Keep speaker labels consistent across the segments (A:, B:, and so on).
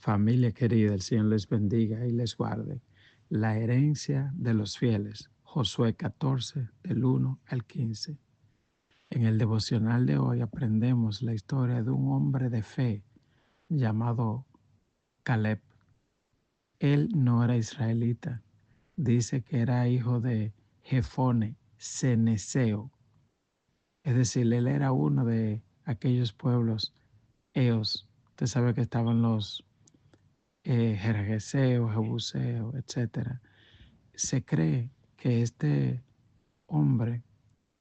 A: Familia querida, el Señor les bendiga y les guarde. La herencia de los fieles, Josué 14, del 1 al 15. En el devocional de hoy aprendemos la historia de un hombre de fe llamado Caleb. Él no era israelita, dice que era hijo de Jefone, ceneseo, es decir, él era uno de aquellos pueblos eos. Usted sabe que estaban los Gergeseo, Jebuseo, etcétera. Se cree que este hombre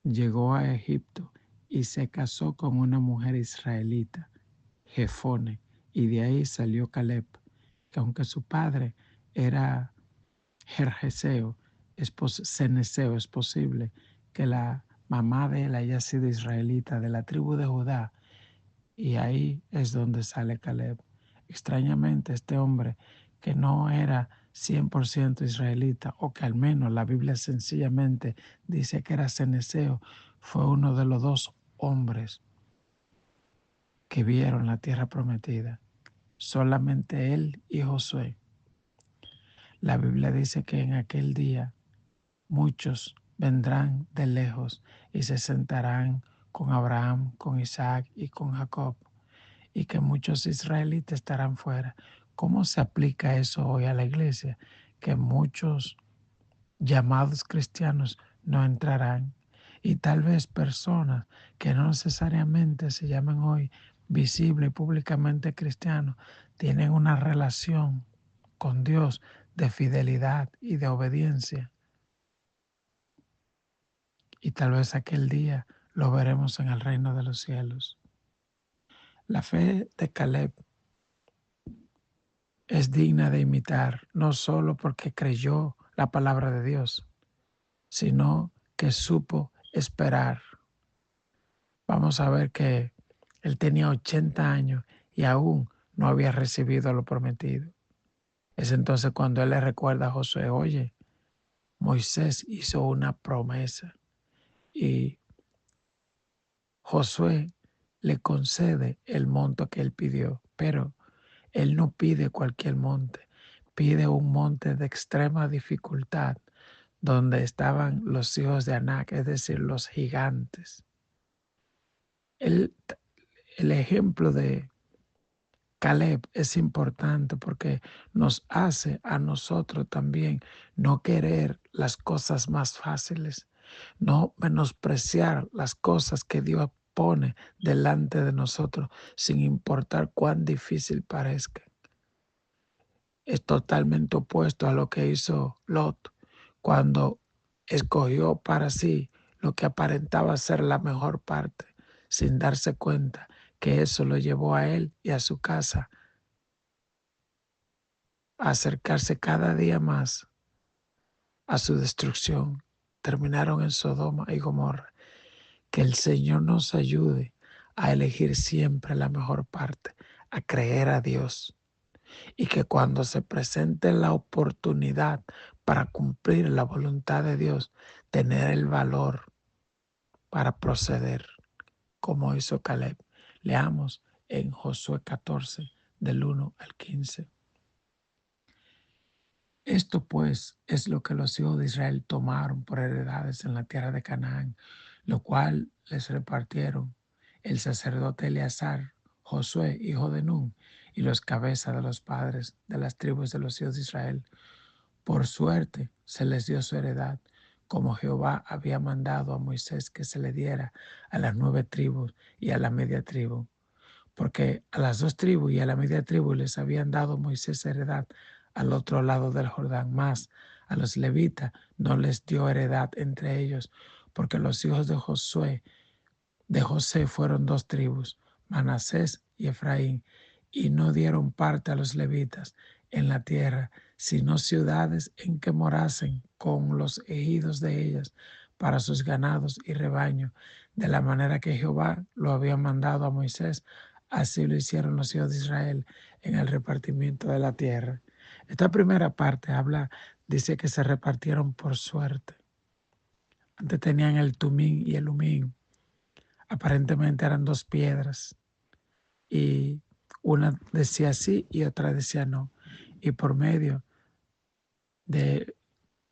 A: llegó a Egipto y se casó con una mujer israelita, Jefone, y de ahí salió Caleb, que aunque su padre era Gergeseo, ceneseo, es posible que la mamá de él haya sido israelita de la tribu de Judá, y ahí es donde sale Caleb. Extrañamente, este hombre que no era 100% israelita, o que al menos la Biblia sencillamente dice que era ceneseo, fue uno de los dos hombres que vieron la tierra prometida. Solamente él y Josué. La Biblia dice que en aquel día muchos vendrán de lejos y se sentarán con Abraham, con Isaac y con Jacob, y que muchos israelitas estarán fuera. ¿Cómo se aplica eso hoy a la iglesia? Que muchos llamados cristianos no entrarán, y tal vez personas que no necesariamente se llaman hoy visible y públicamente cristianos tienen una relación con Dios de fidelidad y de obediencia, y tal vez aquel día lo veremos en el reino de los cielos. La fe de Caleb es digna de imitar, no solo porque creyó la palabra de Dios, sino que supo esperar. Vamos a ver que él tenía 80 años y aún no había recibido lo prometido. Es entonces cuando él le recuerda a Josué: oye, Moisés hizo una promesa y Josué le concede el monto que él pidió, pero él no pide cualquier monte, pide un monte de extrema dificultad donde estaban los hijos de Anac, es decir, los gigantes. El, el ejemplo de Caleb es importante porque nos hace a nosotros también no querer las cosas más fáciles, no menospreciar las cosas que Dios pone delante de nosotros, sin importar cuán difícil parezca. Es totalmente opuesto a lo que hizo Lot cuando escogió para sí lo que aparentaba ser la mejor parte, sin darse cuenta que eso lo llevó a él y a su casa a acercarse cada día más a su destrucción. Terminaron en Sodoma y Gomorra. Que el Señor nos ayude a elegir siempre la mejor parte, a creer a Dios, y que cuando se presente la oportunidad para cumplir la voluntad de Dios, tener el valor para proceder como hizo Caleb. Leamos en Josué 14, del 1 al 15. Esto pues es lo que los hijos de Israel tomaron por heredades en la tierra de Canaán, lo cual les repartieron el sacerdote Eleazar, Josué, hijo de Nun, y los cabezas de los padres de las tribus de los hijos de Israel. Por suerte se les dio su heredad, como Jehová había mandado a Moisés que se le diera a las 9 tribus y a la media tribu, porque a las 2 tribus y a la media tribu les habían dado Moisés heredad al otro lado del Jordán, más a los levitas no les dio heredad entre ellos, porque los hijos de José fueron 2 tribus, Manasés y Efraín, y no dieron parte a los levitas en la tierra, sino ciudades en que morasen con los ejidos de ellas para sus ganados y rebaños, de la manera que Jehová lo había mandado a Moisés. Así lo hicieron los hijos de Israel en el repartimiento de la tierra. Esta primera parte dice que se repartieron por suerte. Antes tenían el tumín y el humín. Aparentemente eran 2 piedras y Una decía sí y otra decía no. Y por medio de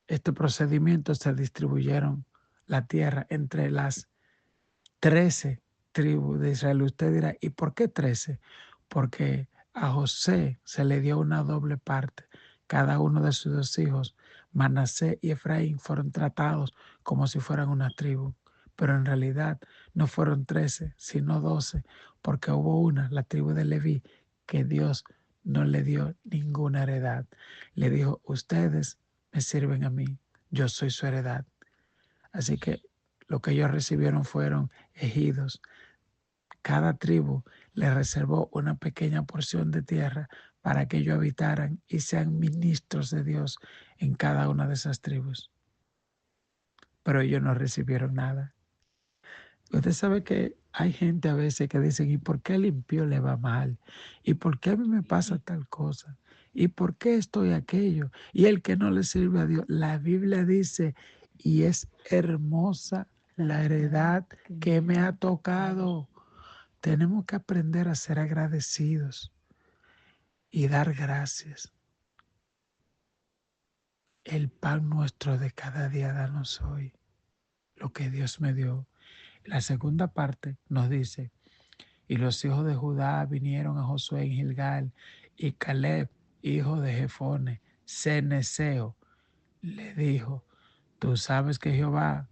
A: este procedimiento se distribuyeron la tierra entre las 13 tribus de Israel. Usted dirá, ¿y por qué 13? Porque a José se le dio una doble parte. Cada uno de sus dos hijos, Manasés y Efraín, fueron tratados como si fueran una tribu. Pero en realidad no fueron 13, sino 12, porque hubo una, la tribu de Leví, que Dios no le dio ninguna heredad. Le dijo, ustedes me sirven a mí, yo soy su heredad. Así que lo que ellos recibieron fueron ejidos. Cada tribu le reservó una pequeña porción de tierra para que ellos habitaran y sean ministros de Dios en cada una de esas tribus. Pero ellos no recibieron nada. Usted sabe que hay gente a veces que dicen, ¿y por qué al impío le va mal? ¿Y por qué a mí me pasa tal cosa? ¿Y por qué estoy aquello? Y el que no le sirve a Dios. La Biblia dice, y es hermosa la heredad que me ha tocado. Tenemos que aprender a ser agradecidos y dar gracias. El pan nuestro de cada día danos hoy, lo que Dios me dio. La segunda parte nos dice, y los hijos de Judá vinieron a Josué en Gilgal, y Caleb, hijo de Jefone, ceneseo, le dijo, tú sabes que Jehová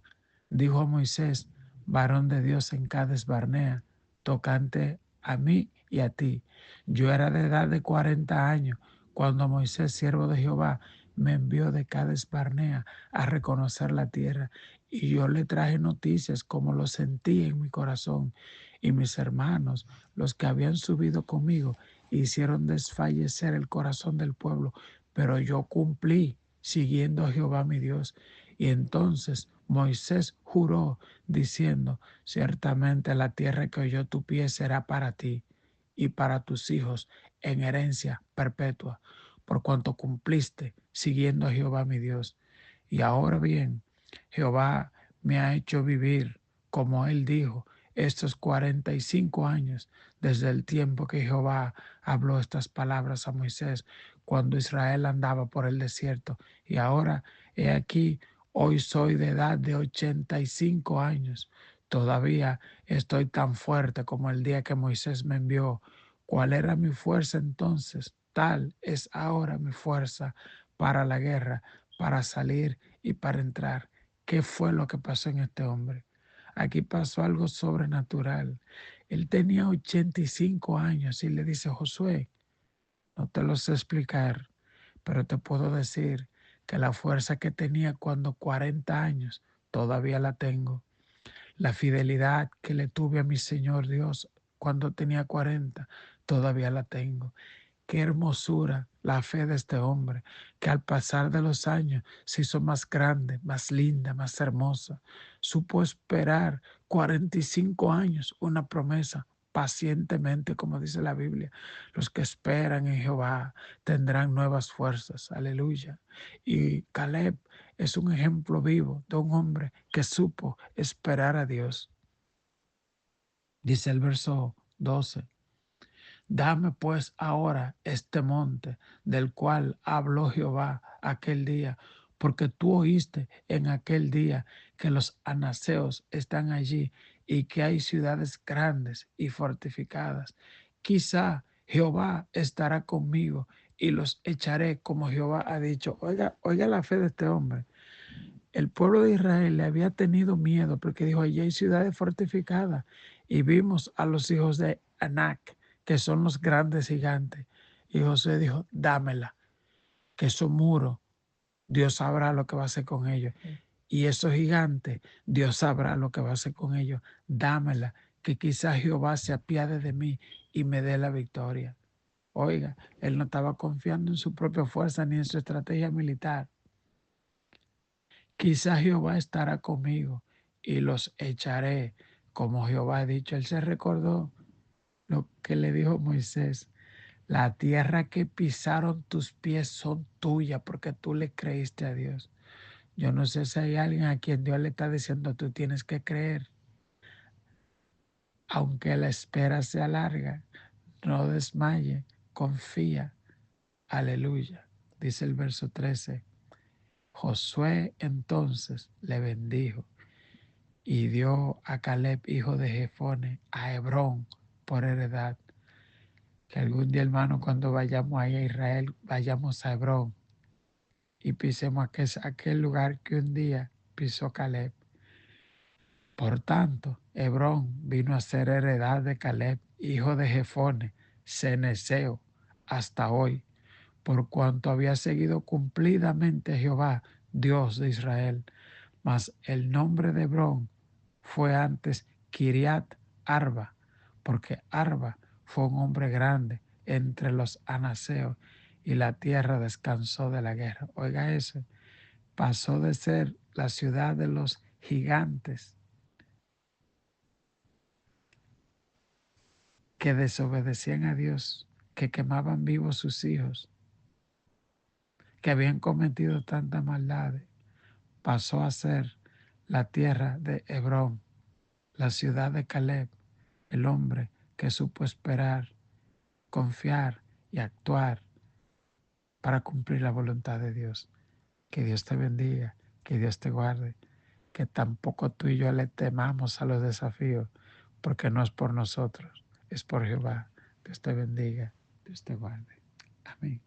A: dijo a Moisés, varón de Dios en Cades Barnea, tocante a mí y a ti. Yo era de edad de 40 años cuando Moisés, siervo de Jehová, me envió de Cades Barnea a reconocer la tierra. Y yo le traje noticias como lo sentí en mi corazón. Y mis hermanos, los que habían subido conmigo, hicieron desfallecer el corazón del pueblo. Pero yo cumplí siguiendo a Jehová mi Dios. Y entonces Moisés juró diciendo, ciertamente la tierra que oyó tu pie será para ti y para tus hijos en herencia perpetua, por cuanto cumpliste siguiendo a Jehová mi Dios. Y ahora bien, Jehová me ha hecho vivir, como él dijo, estos 45 años desde el tiempo que Jehová habló estas palabras a Moisés, cuando Israel andaba por el desierto. Y ahora, he aquí, hoy soy de edad de 85 años. Todavía estoy tan fuerte como el día que Moisés me envió. ¿Cuál era mi fuerza entonces? Tal es ahora mi fuerza para la guerra, para salir y para entrar. ¿Qué fue lo que pasó en este hombre? Aquí pasó algo sobrenatural. Él tenía 85 años y le dice, Josué, no te lo sé explicar, pero te puedo decir que la fuerza que tenía cuando 40 años todavía la tengo. La fidelidad que le tuve a mi Señor Dios cuando tenía 40 todavía la tengo. Qué hermosura la fe de este hombre, que al pasar de los años se hizo más grande, más linda, más hermosa. Supo esperar 45 años una promesa pacientemente, como dice la Biblia. Los que esperan en Jehová tendrán nuevas fuerzas. Aleluya. Y Caleb es un ejemplo vivo de un hombre que supo esperar a Dios. Dice el verso 12. Dame pues ahora este monte del cual habló Jehová aquel día, porque tú oíste en aquel día que los anaseos están allí y que hay ciudades grandes y fortificadas. Quizá Jehová estará conmigo y los echaré como Jehová ha dicho. Oiga, oiga la fe de este hombre. El pueblo de Israel le había tenido miedo porque dijo, allí hay ciudades fortificadas. Y vimos a los hijos de Anac, que son los grandes gigantes. Y José dijo, dámela, que esos muros, Dios sabrá lo que va a hacer con ellos. Y esos gigantes, Dios sabrá lo que va a hacer con ellos. Dámela, que quizás Jehová se apiade de mí y me dé la victoria. Oiga, él no estaba confiando en su propia fuerza ni en su estrategia militar. Quizá Jehová estará conmigo y los echaré, como Jehová ha dicho. Él se recordó lo que le dijo Moisés. La tierra que pisaron tus pies son tuyas porque tú le creíste a Dios. Yo no sé si hay alguien a quien Dios le está diciendo, tú tienes que creer, aunque la espera sea larga. no desmaye, confía. Aleluya. Dice el verso 13. Josué entonces le bendijo y dio a Caleb, hijo de Jefone, a Hebrón por heredad. Que algún día, hermano, cuando vayamos ahí a Israel, vayamos a Hebrón y pisemos aquel lugar que un día pisó Caleb. Por tanto, Hebrón vino a ser heredad de Caleb, hijo de Jefone, ceneseo, hasta hoy, por cuanto había seguido cumplidamente Jehová, Dios de Israel. Mas el nombre de Hebrón fue antes Kiriat Arba, porque Arba fue un hombre grande entre los anaseos y la tierra descansó de la guerra. Oiga eso, pasó de ser la ciudad de los gigantes que desobedecían a Dios, que quemaban vivos sus hijos, que habían cometido tantas maldades, pasó a ser la tierra de Hebrón, la ciudad de Caleb, el hombre que supo esperar, confiar y actuar para cumplir la voluntad de Dios. Que Dios te bendiga, que Dios te guarde, que tampoco tú y yo le temamos a los desafíos, porque no es por nosotros, es por Jehová. Dios te bendiga, Dios te guarde. Amén.